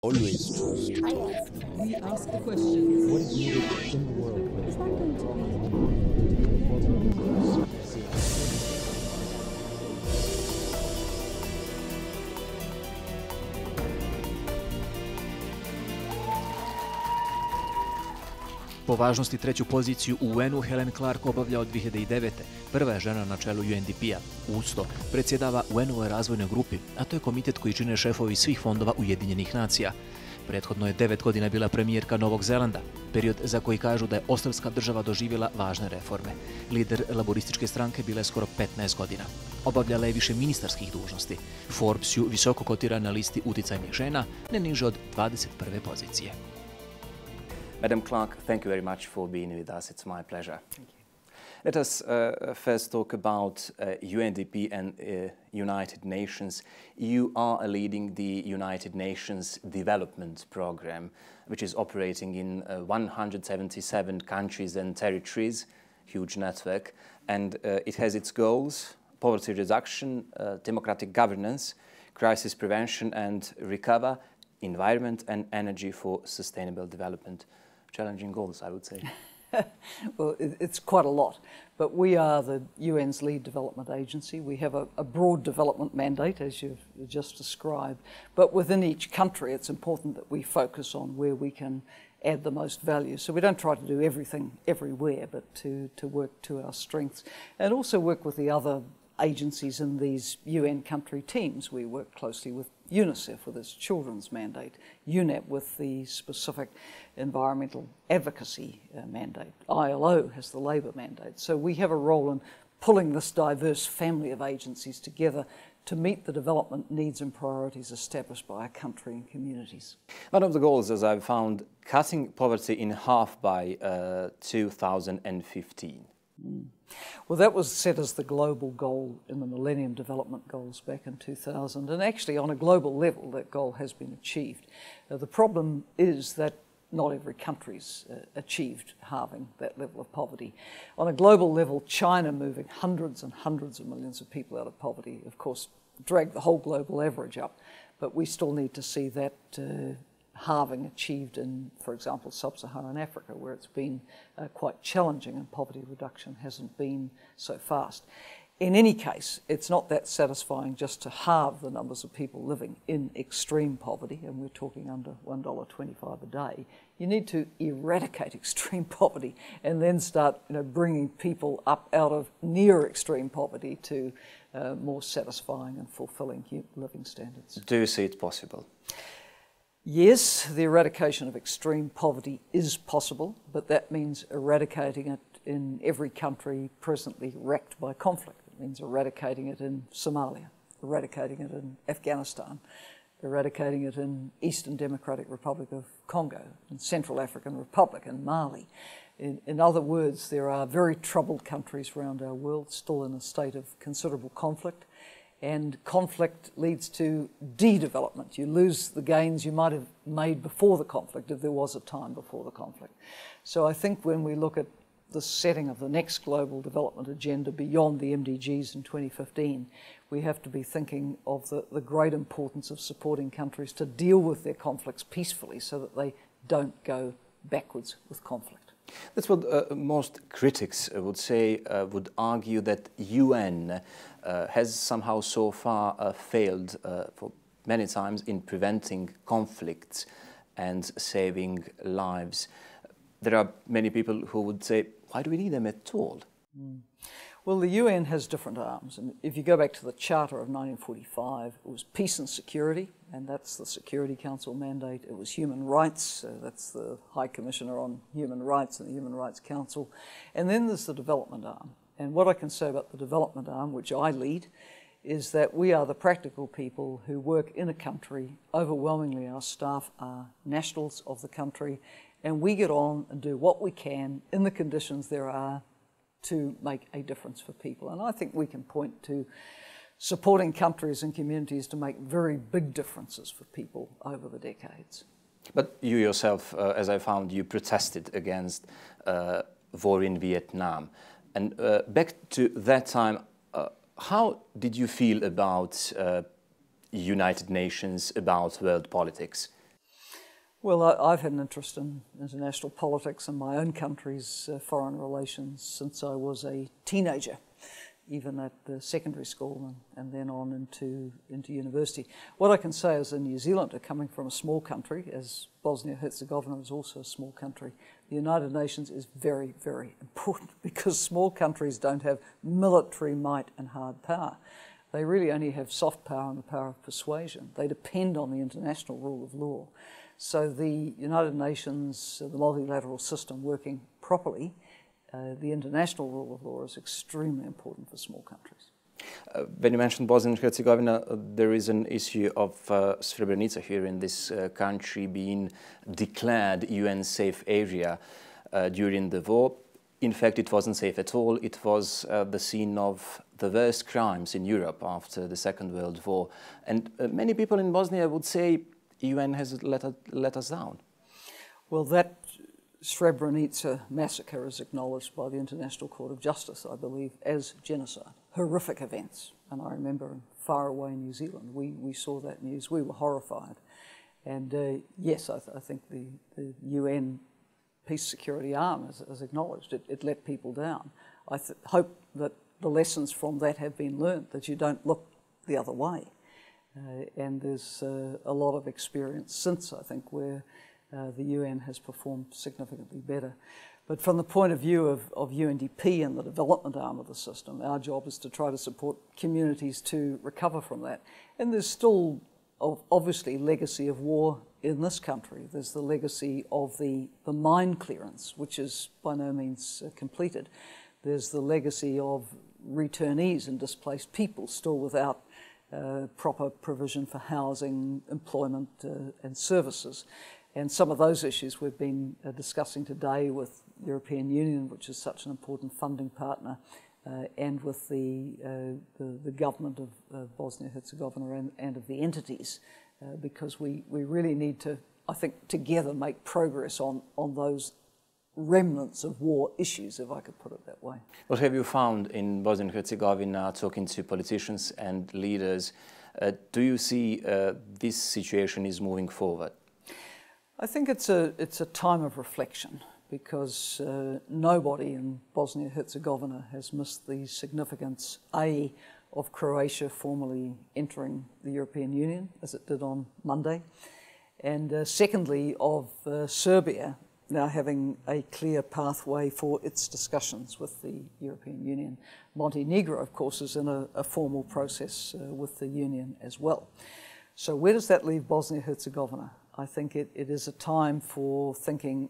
Always trust. We ask the questions. What is needed in the world? Is that going to be? Po važnosti treću poziciju u UN-u Helen Clark obavlja od 2009. Prva je žena na čelu UNDP-a. Uz to predsjedava UN-ovoj razvojnoj grupi, a to je komitet koji čine šefovi svih fondova Ujedinjenih nacija. Prethodno je 9 godina bila premijerka Novog Zelanda, period za koji kažu da je ostrvska država doživjela važne reforme. Lider laborističke stranke bila je skoro 15 godina. Obavljala je više ministarskih dužnosti. Forbes ju visoko kotira na listi utjecajnih žena, ne niže od 21. pozicije. Madam Clark, thank you very much for being with us. It's my pleasure. Thank you. Let us first talk about UNDP and United Nations. You are leading the United Nations Development Program, which is operating in 177 countries and territories, huge network, and it has its goals: poverty reduction, democratic governance, crisis prevention and recover, environment and energy for sustainable development. Challenging goals, I would say. Well, it's quite a lot, but we are the UN's lead development agency. We have a broad development mandate, as you've just described, but within each country it's important that we focus on where we can add the most value. So we don't try to do everything everywhere, but to work to our strengths and also work with the other agencies in these UN country teams. We work closely with UNICEF with its children's mandate, UNEP with the specific environmental advocacy mandate, ILO has the labour mandate. So we have a role in pulling this diverse family of agencies together to meet the development needs and priorities established by our country and communities. One of the goals, as I've found, cutting poverty in half by 2015. Well, that was set as the global goal in the Millennium Development Goals back in 2000, and actually on a global level that goal has been achieved. The problem is that not every country's achieved halving that level of poverty. On a global level, China moving hundreds and hundreds of millions of people out of poverty, of course, dragged the whole global average up, but we still need to see that halving achieved in, for example, sub-Saharan Africa, where it's been quite challenging and poverty reduction hasn't been so fast. In any case, it's not that satisfying just to halve the numbers of people living in extreme poverty, and we're talking under $1.25 a day. You need to eradicate extreme poverty and then start bringing people up out of near extreme poverty to more satisfying and fulfilling living standards. Do you see it possible? Yes, the eradication of extreme poverty is possible, but that means eradicating it in every country presently wrecked by conflict. It means eradicating it in Somalia, eradicating it in Afghanistan, eradicating it in Eastern Democratic Republic of Congo, in Central African Republic, and Mali. In other words, there are very troubled countries around our world still in a state of considerable conflict. And conflict leads to de-development. You lose the gains you might have made before the conflict if there was a time before the conflict. So I think when we look at the setting of the next global development agenda beyond the MDGs in 2015, we have to be thinking of the great importance of supporting countries to deal with their conflicts peacefully so that they don't go backwards with conflict. That's what most critics would say, would argue that UN has somehow so far failed for many times in preventing conflicts and saving lives. There are many people who would say, why do we need them at all? Well, the UN has different arms, and if you go back to the Charter of 1945, it was peace and security, and that's the Security Council mandate. It was human rights, that's the High Commissioner on Human Rights and the Human Rights Council. And then there's the development arm. And what I can say about the development arm, which I lead, is that we are the practical people who work in a country. Overwhelmingly, our staff are nationals of the country, and we get on and do what we can in the conditions there are to make a difference for people. And I think we can point to supporting countries and communities to make very big differences for people over the decades. But you yourself, as I found, you protested against war in Vietnam. And back to that time, how did you feel about United Nations, about world politics? Well, I've had an interest in international politics and my own country's foreign relations since I was a teenager, even at secondary school and then on into university. What I can say as a New Zealander coming from a small country, as Bosnia Herzegovina is also a small country, the United Nations is very, very important because small countries don't have military might and hard power. They really only have soft power and the power of persuasion. They depend on the international rule of law. So the United Nations, the multilateral system working properly, the international rule of law is extremely important for small countries. When you mentioned Bosnia and Herzegovina, there is an issue of Srebrenica here in this country being declared UN safe area during the war. In fact, it wasn't safe at all. It was the scene of the worst crimes in Europe after the Second World War. And many people in Bosnia would say UN has let us down. Well, that Srebrenica massacre is acknowledged by the International Court of Justice, I believe, as genocide. Horrific events. And I remember in far away New Zealand, we saw that news. We were horrified. And yes, I think the UN peace security arm has acknowledged it. It let people down. I hope that the lessons from that have been learnt, that you don't look the other way. And there's a lot of experience since, I think, where the UN has performed significantly better. But from the point of view of UNDP and the development arm of the system, our job is to try to support communities to recover from that. And there's still, obviously, legacy of war in this country. There's the legacy of the mine clearance, which is by no means completed. There's the legacy of returnees and displaced people still without proper provision for housing, employment and services. And some of those issues we've been discussing today with the European Union, which is such an important funding partner, and with the government of Bosnia-Herzegovina and of the entities, because we really need to, I think, together make progress on those remnants of war issues, if I could put it that way. What have you found in Bosnia and Herzegovina, talking to politicians and leaders? Do you see this situation is moving forward? I think it's a time of reflection, because nobody in Bosnia-Herzegovina has missed the significance, A, of Croatia formally entering the European Union, as it did on Monday, and secondly, of Serbia now having a clear pathway for its discussions with the European Union. Montenegro, of course, is in a formal process with the Union as well. So where does that leave Bosnia-Herzegovina? I think it is a time for thinking,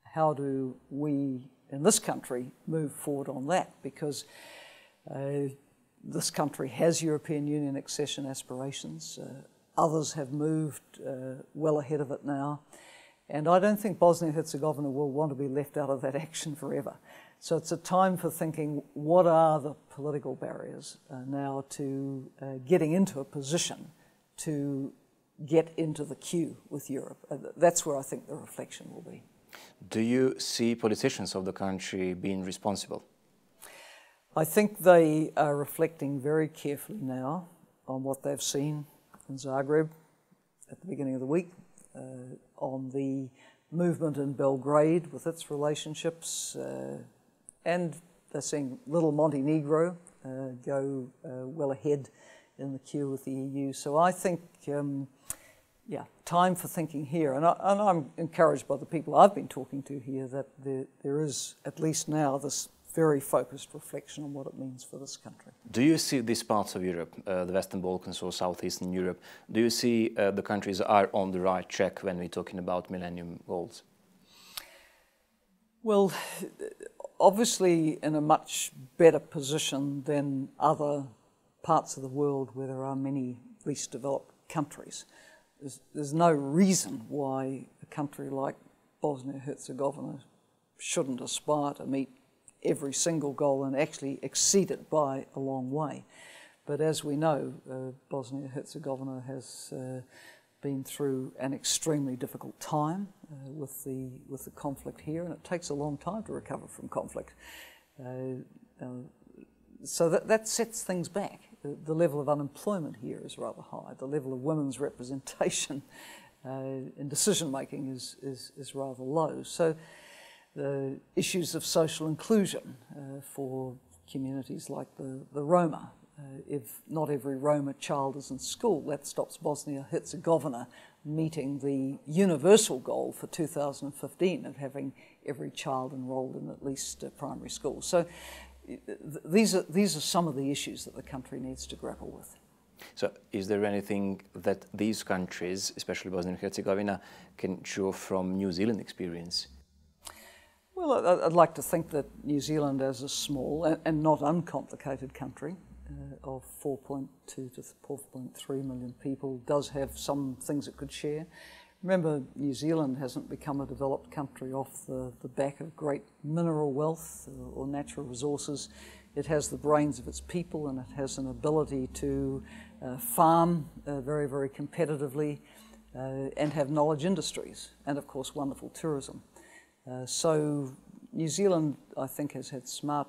how do we in this country move forward on that? Because this country has European Union accession aspirations. Others have moved well ahead of it now. And I don't think Bosnia-Herzegovina will want to be left out of that action forever. So it's a time for thinking, what are the political barriers now to getting into a position to get into the queue with Europe? That's where I think the reflection will be. Do you see politicians of the country being responsible? I think they are reflecting very carefully now on what they've seen in Zagreb at the beginning of the week, on the movement in Belgrade with its relationships, and they're seeing little Montenegro go well ahead in the queue with the EU. So I think, yeah, time for thinking here. And I'm encouraged by the people I've been talking to here that there is, at least now, this very focused reflection on what it means for this country. Do you see these parts of Europe, the Western Balkans or Southeastern Europe, do you see the countries are on the right track when we're talking about Millennium Goals? Well, obviously in a much better position than other parts of the world where there are many least developed countries. There's no reason why a country like Bosnia-Herzegovina shouldn't aspire to meet every single goal and actually exceed it by a long way. But as we know, Bosnia-Herzegovina has been through an extremely difficult time with the conflict here, and it takes a long time to recover from conflict. So that sets things back. The level of unemployment here is rather high. The level of women's representation and decision-making is rather low. So the issues of social inclusion for communities like the Roma. If not every Roma child is in school, that stops Bosnia Herzegovina meeting the universal goal for 2015 of having every child enrolled in at least primary school. So these are some of the issues that the country needs to grapple with. So is there anything that these countries, especially Bosnia and Herzegovina, can show from New Zealand experience? Well, I'd like to think that New Zealand, as a small and not uncomplicated country of 4.2 to 4.3 million people, does have some things it could share. Remember, New Zealand hasn't become a developed country off the back of great mineral wealth or natural resources. It has the brains of its people, and it has an ability to farm very, very competitively and have knowledge industries, and of course wonderful tourism. So New Zealand, I think, has had smart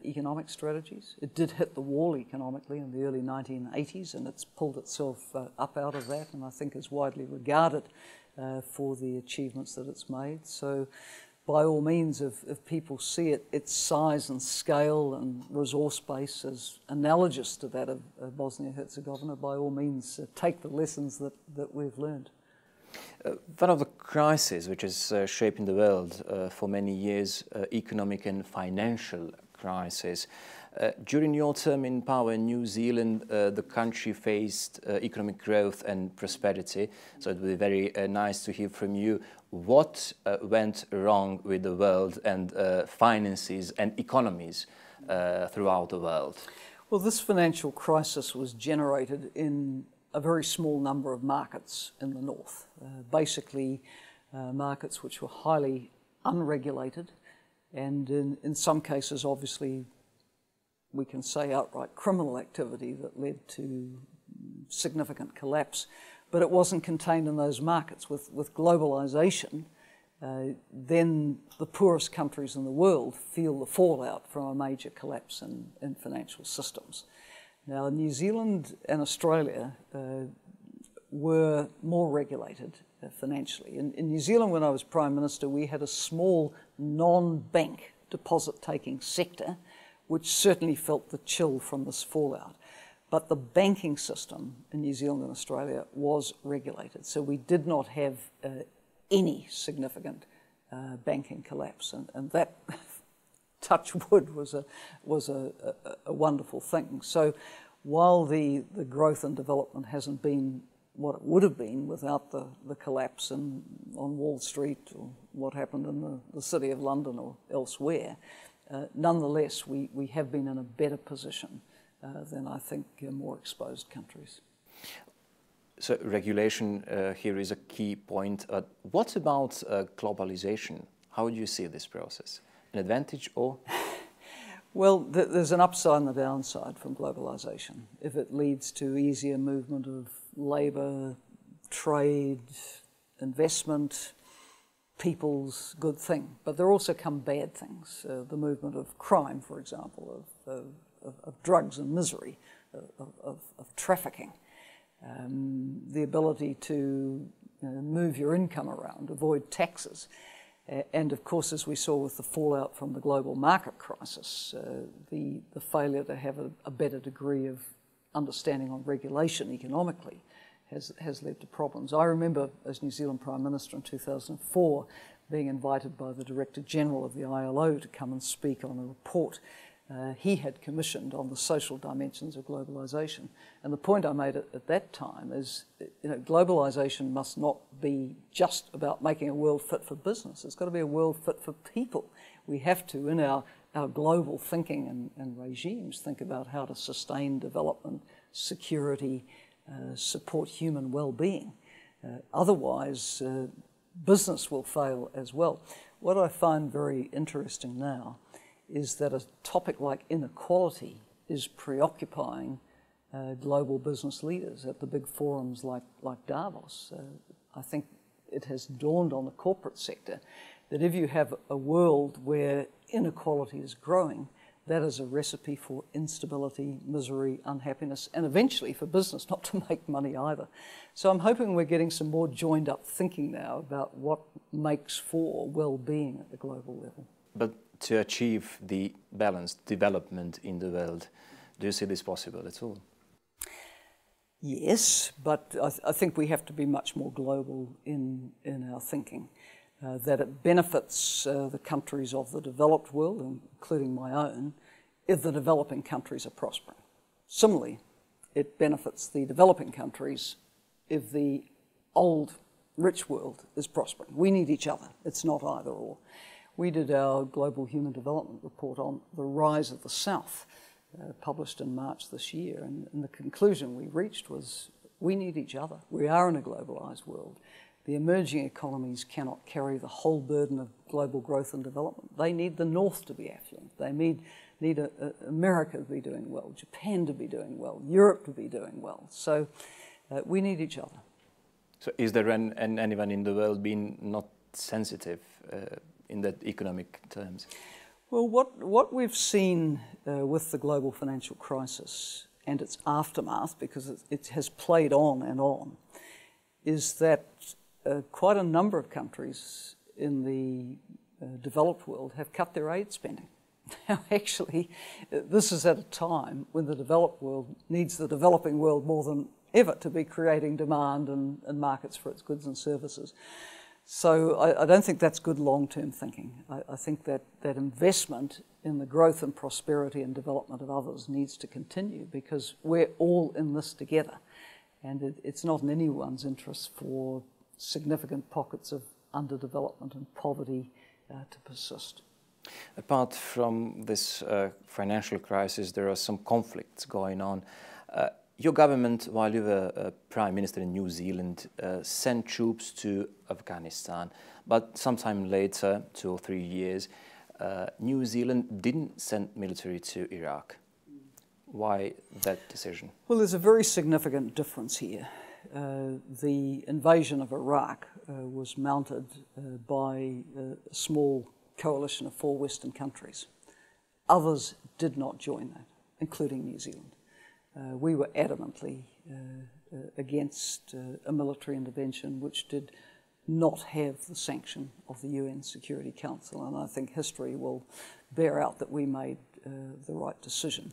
economic strategies. It did hit the wall economically in the early 1980s, and it's pulled itself up out of that, and I think is widely regarded for the achievements that it's made. So by all means, if people see its size and scale and resource base as analogous to that of Bosnia-Herzegovina, by all means take the lessons that we've learned. One of the crises which is shaping the world for many years, economic and financial crisis. During your term in power in New Zealand, the country faced economic growth and prosperity. So it would be very nice to hear from you what went wrong with the world and finances and economies throughout the world. Well, this financial crisis was generated in a very small number of markets in the north, basically markets which were highly unregulated, and in some cases, obviously, we can say outright criminal activity that led to significant collapse, but it wasn't contained in those markets. With globalization, then the poorest countries in the world feel the fallout from a major collapse in financial systems. Now, New Zealand and Australia were more regulated financially. In New Zealand, when I was Prime Minister, we had a small non-bank deposit-taking sector, which certainly felt the chill from this fallout. But the banking system in New Zealand and Australia was regulated, so we did not have any significant banking collapse, and that, touch wood, was a wonderful thing. So while the growth and development hasn't been what it would have been without the collapse on Wall Street or what happened in the City of London or elsewhere, nonetheless, we have been in a better position than, I think, more exposed countries. So regulation here is a key point. What about globalization? How do you see this process? An advantage or? Well, there's an upside and a downside from globalization. If it leads to easier movement of labour, trade, investment, people's good thing. But there also come bad things. The movement of crime, for example, of drugs and misery, of trafficking. The ability to move your income around, avoid taxes. And of course, as we saw with the fallout from the global market crisis, the failure to have a better degree of understanding on regulation economically has led to problems. I remember, as New Zealand Prime Minister in 2004, being invited by the Director General of the ILO to come and speak on a report he had commissioned on the social dimensions of globalisation. And the point I made at that time is, globalisation must not be just about making a world fit for business. It's got to be a world fit for people. We have to, in our global thinking and regimes, think about how to sustain development, security, support human well-being. Otherwise, business will fail as well. What I find very interesting now is that a topic like inequality is preoccupying global business leaders at the big forums like Davos. I think it has dawned on the corporate sector that if you have a world where inequality is growing, that is a recipe for instability, misery, unhappiness, and eventually for business not to make money either. So I'm hoping we're getting some more joined up thinking now about what makes for well-being at the global level. But to achieve the balanced development in the world, do you see this possible at all? Yes, but I think we have to be much more global in our thinking. That it benefits the countries of the developed world, including my own, if the developing countries are prospering. Similarly, it benefits the developing countries if the old rich world is prospering. We need each other. It's not either or. We did our Global Human Development Report on the rise of the South, published in March this year, and the conclusion we reached was we need each other. We are in a globalised world. The emerging economies cannot carry the whole burden of global growth and development. They need the North to be affluent. They need America to be doing well, Japan to be doing well, Europe to be doing well. So we need each other. So is there anyone in the world being not sensitive in that economic terms? Well, what we've seen with the global financial crisis and its aftermath, because it has played on and on, is that quite a number of countries in the developed world have cut their aid spending. Now, actually, this is at a time when the developed world needs the developing world more than ever to be creating demand and markets for its goods and services. So I don't think that's good long-term thinking. I think that investment in the growth and prosperity and development of others needs to continue because we're all in this together. And it's not in anyone's interest for significant pockets of underdevelopment and poverty to persist. Apart from this financial crisis, there are some conflicts going on. Your government, while you were Prime Minister in New Zealand, sent troops to Afghanistan, but sometime later, 2 or 3 years, New Zealand didn't send military to Iraq. Why that decision? Well, there's a very significant difference here. The invasion of Iraq was mounted by a small coalition of 4 Western countries. Others did not join that, including New Zealand. We were adamantly against a military intervention which did not have the sanction of the UN Security Council, and I think history will bear out that we made the right decision.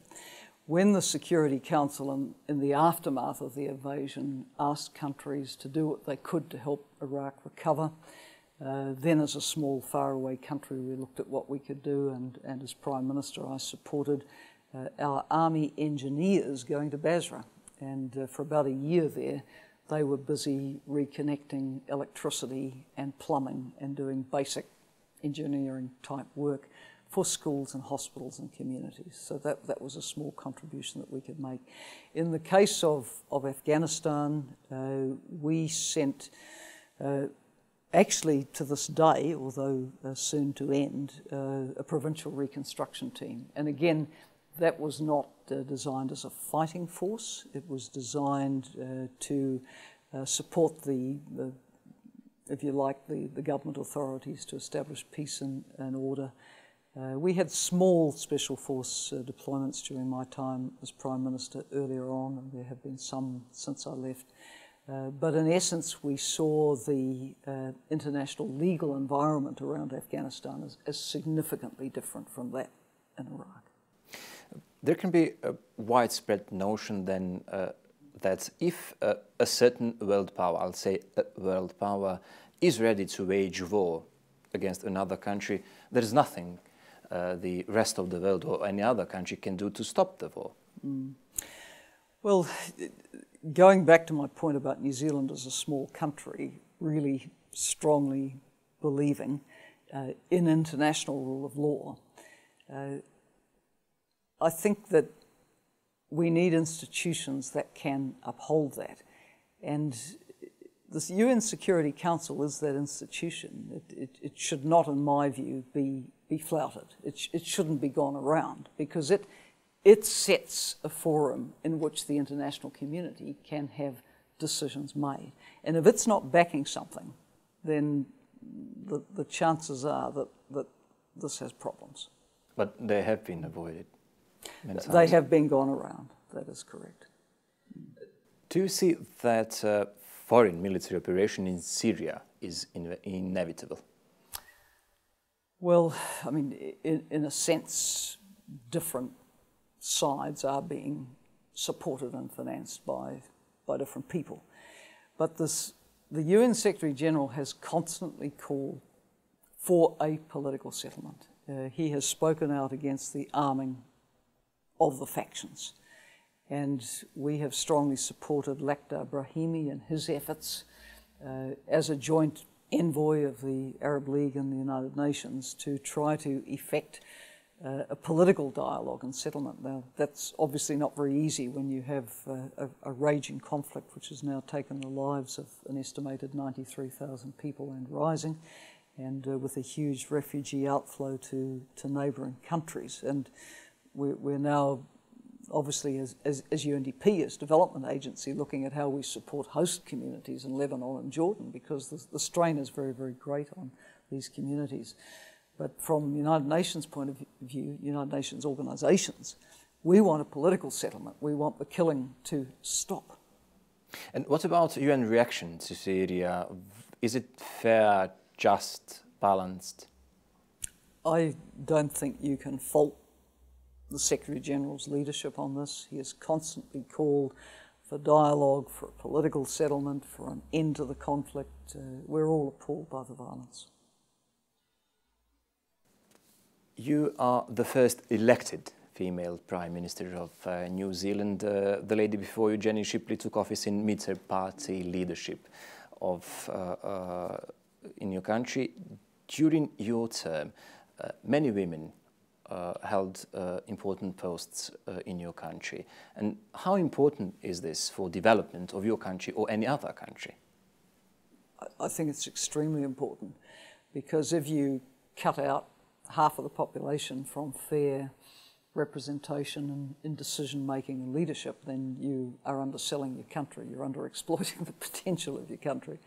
When the Security Council, in the aftermath of the invasion, asked countries to do what they could to help Iraq recover, then as a small, faraway country, we looked at what we could do, and as Prime Minister, I supported our army engineers going to Basra. And for about a year there, they were busy reconnecting electricity and plumbing and doing basic engineering type work for schools and hospitals and communities. So that was a small contribution that we could make. In the case of Afghanistan, we sent, actually to this day, although soon to end, a provincial reconstruction team. And again, that was not designed as a fighting force. It was designed to support if you like, the government authorities to establish peace and order. We had small special force deployments during my time as Prime Minister earlier on, and there have been some since I left. But in essence, we saw the international legal environment around Afghanistan as significantly different from that in Iraq. There can be a widespread notion then that if a certain world power, I'll say a world power, is ready to wage war against another country, there is nothing the rest of the world or any other country can do to stop the war. Well, going back to my point about New Zealand as a small country, really strongly believing in international rule of law, I think that we need institutions that can uphold that. And the UN Security Council is that institution. It should not, in my view, be flouted. It shouldn't be gone around because it sets a forum in which the international community can have decisions made. And if it's not backing something, then the chances are that this has problems. But they have been avoided many times. They have been gone around, that is correct. Do you see that foreign military operation in Syria is inevitable? Well, I mean, in a sense, different sides are being supported and financed by different people. But the UN Secretary General has constantly called for a political settlement. He has spoken out against the arming of the factions. And we have strongly supported Lakhdar Brahimi and his efforts as a joint envoy of the Arab League and the United Nations to try to effect a political dialogue and settlement. Now, that's obviously not very easy when you have a raging conflict which has now taken the lives of an estimated 93,000 people and rising, and with a huge refugee outflow to neighbouring countries. And we're now, obviously, as UNDP, as development agency, looking at how we support host communities in Lebanon and Jordan, because the strain is very, very great on these communities. But from the United Nations point of view, United Nations organisations, we want a political settlement. We want the killing to stop. And what about UN reaction to Syria? Is it fair, just, balanced? I don't think you can fault the Secretary-General's leadership on this. He has constantly called for dialogue, for a political settlement, for an end to the conflict. We're all appalled by the violence. You are the first elected female Prime Minister of New Zealand. The lady before you, Jenny Shipley, took office in mid-term party leadership in your country. During your term, many women held important posts in your country. And how important is this for development of your country or any other country? I think it's extremely important, because if you cut out half of the population from fair representation and in decision-making and leadership, then you are underselling your country. You're under-exploiting the potential of your country.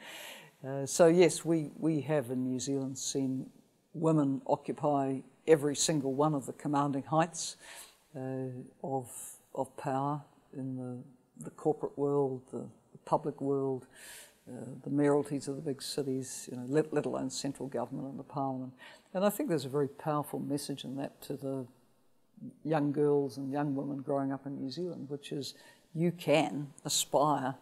So yes, we have in New Zealand seen women occupy every single one of the commanding heights of power in the corporate world, the public world, the mayoralties of the big cities, let alone central government and the parliament. And I think there's a very powerful message in that to the young girls and young women growing up in New Zealand, which is you can aspire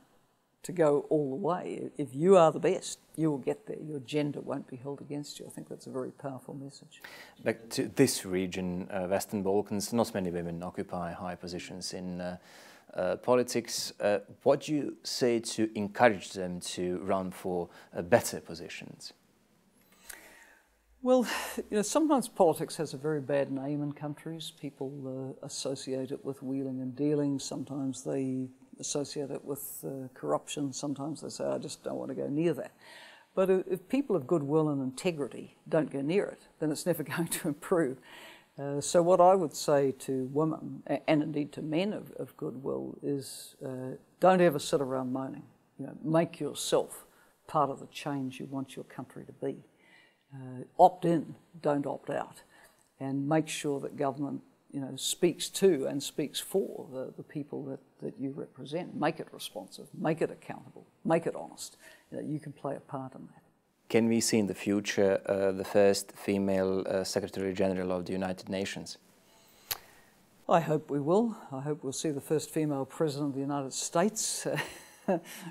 to go all the way. If you are the best, you will get there. Your gender won't be held against you. I think that's a very powerful message. Back to this region, Western Balkans, not many women occupy high positions in politics. What do you say to encourage them to run for better positions? Well, sometimes politics has a very bad name in countries. People associate it with wheeling and dealing. Sometimes they associate it with corruption. Sometimes they say, I just don't want to go near that. But if people of goodwill and integrity don't go near it, then it's never going to improve. So what I would say to women, and indeed to men of goodwill, is don't ever sit around moaning. Make yourself part of the change you want your country to be. Opt in, don't opt out, and make sure that government speaks to and speaks for the people that you represent. Make it responsive, make it accountable, make it honest. You can play a part in that. Can we see in the future the first female Secretary General of the United Nations? I hope we will. I hope we'll see the first female President of the United States,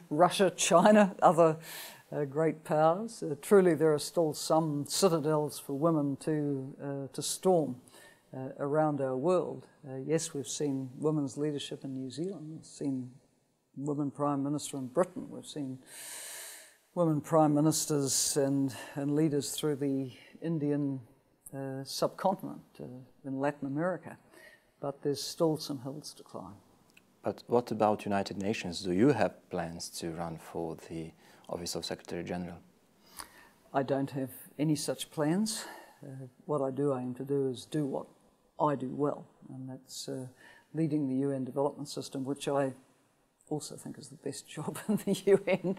Russia, China, other great powers. Truly, there are still some citadels for women to storm around our world. Yes, we've seen women's leadership in New Zealand. We've seen women Prime Minister in Britain. We've seen women Prime Ministers and leaders through the Indian subcontinent in Latin America. But there's still some hills to climb. But what about United Nations? Do you have plans to run for the Office of Secretary General? I don't have any such plans. What I do aim to do is do what I do well, and that's leading the UN development system, which I also think is the best job in the UN.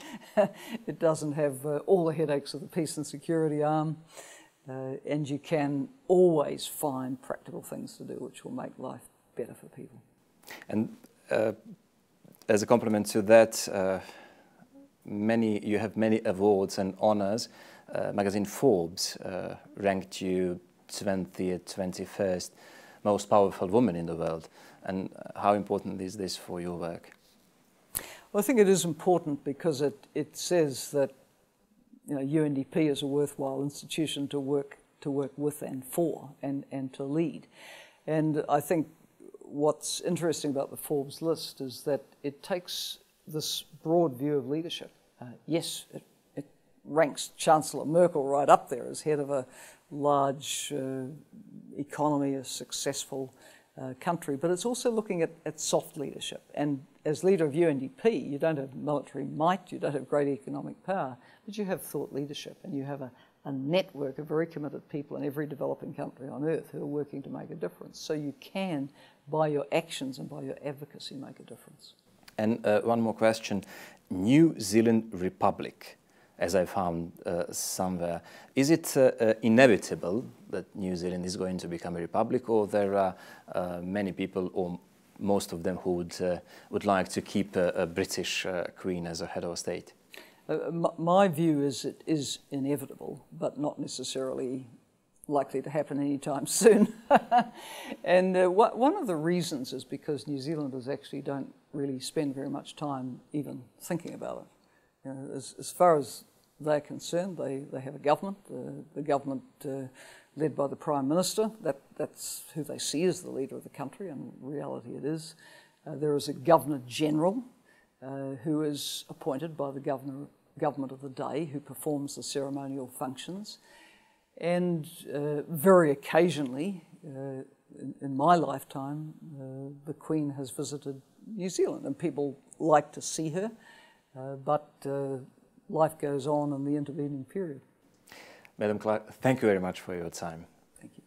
It doesn't have all the headaches of the peace and security arm. and you can always find practical things to do which will make life better for people. And as a complement to that, you have many awards and honors. Magazine Forbes ranked you 20th, 21st most powerful woman in the world. And how important is this for your work? Well, I think it is important because it says that UNDP is a worthwhile institution to work with and for and to lead. And I think what's interesting about the Forbes list is that it takes this broad view of leadership. Yes, it ranks Chancellor Merkel right up there as head of a large economy, a successful country, but it's also looking at soft leadership. And as leader of UNDP, you don't have military might, you don't have great economic power, but you have thought leadership, and you have a network of very committed people in every developing country on earth who are working to make a difference. So you can, by your actions and by your advocacy, make a difference. And one more question. New Zealand Republic, as I found somewhere, is it inevitable that New Zealand is going to become a republic, or there are many people, or most of them, who would like to keep a British Queen as a head of state? My view is it is inevitable, but not necessarily likely to happen anytime soon. And one of the reasons is because New Zealanders actually don't really spend very much time even thinking about it. As far as they're concerned, they have a government, the government led by the Prime Minister. That's who they see as the leader of the country, and in reality it is. There is a Governor-General who is appointed by the government of the day, who performs the ceremonial functions. And very occasionally, in my lifetime, the Queen has visited New Zealand, and people like to see her, but life goes on in the intervening period. Madam Clark, thank you very much for your time. Thank you.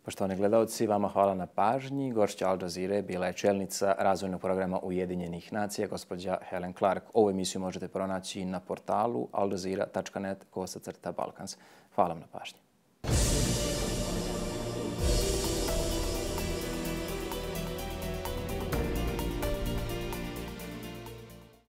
Poštovani gledalci, vama hvala na pažnji. Gošća Al Jazeere bila je čelnica razvojnog programa Ujedinjenih nacija, gospođa Helen Clark. Ovu emisiju možete pronaći na portalu aljazeera.net/Balkans. Hvala vam na pažnji.